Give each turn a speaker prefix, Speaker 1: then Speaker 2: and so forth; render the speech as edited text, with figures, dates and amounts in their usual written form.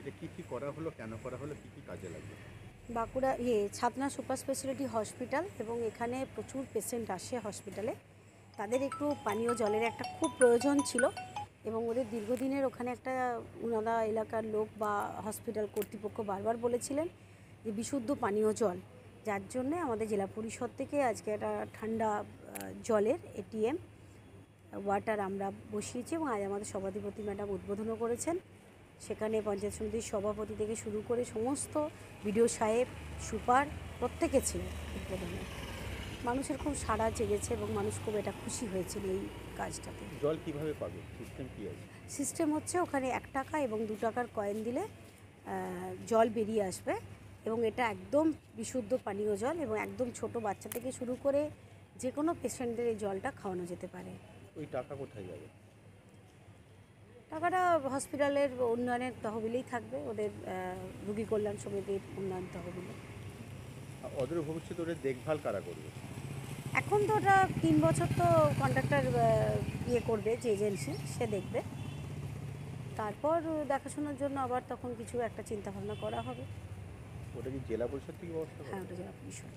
Speaker 1: এটা কি করা হলো, কেন করা হলো, কি কাজে লাগবে?
Speaker 2: বাঁকুড়া ছাতনা সুপার স্পেশালিটি হসপিটাল, এবং এখানে প্রচুর পেশেন্ট আসে হসপিটালে। তাদের একটু পানীয় জলের একটা খুব প্রয়োজন ছিল, এবং ওদের দীর্ঘদিনের ওখানে একটা উনাদা এলাকার লোক বা হসপিটাল কর্তৃপক্ষ বারবার বলেছিলেন যে বিশুদ্ধ পানীয় জল, যার জন্যে আমাদের জেলা পরিষদ থেকে আজকে একটা ঠান্ডা জলের এটিএম ওয়াটার আমরা বসিয়েছি, এবং আজ আমাদের সভাধিপতি ম্যাডাম উদ্বোধনও করেছেন। সেখানে পঞ্চায়েত সমিতির সভাপতি থেকে শুরু করে সমস্ত বিডিও সাহেব, সুপার প্রত্যেকে ছিলেন উদ্বোধনে। মানুষের খুব সাড়া জেগেছে এবং মানুষ খুব এটা খুশি হয়েছিল এই কাজটাতে।
Speaker 1: জল কিভাবে পাবে, সিস্টেম কি আছে?
Speaker 2: সিস্টেম হচ্ছে ওখানে 1 টাকা এবং 2 টাকার কয়েন দিলে জল বেরিয়ে আসবে, এবং এটা একদম বিশুদ্ধ পানীয় জল, এবং একদম ছোট বাচ্চা থেকে শুরু করে যে কোনো পেশেন্টদের এই জলটা খাওয়ানো যেতে পারে।
Speaker 1: ওই টাকা কোথায় যাবে?
Speaker 2: টাকাটা হসপিটালের উন্নয়নের তহবিলেই থাকবে, ওদের রোগী কল্যাণ সমিতির উন্নয়ন তহবিলে।
Speaker 1: অদূর ভবিষ্যতে ওদের দেখভাল কারা করবে?
Speaker 2: এখন তো ওটা 3 বছর তো কন্ট্রাক্টর করবে, যে এজেন্সি সে দেখবে, তারপর দেখাশোনার জন্য আবার তখন কিছু একটা চিন্তাভাবনা করা হবে।
Speaker 1: ওটা কি জেলা পরিষদ থেকে ব্যবস্থা
Speaker 2: হ্যাঁ,
Speaker 1: করবে?
Speaker 2: ওটা জেলা পরিষদ।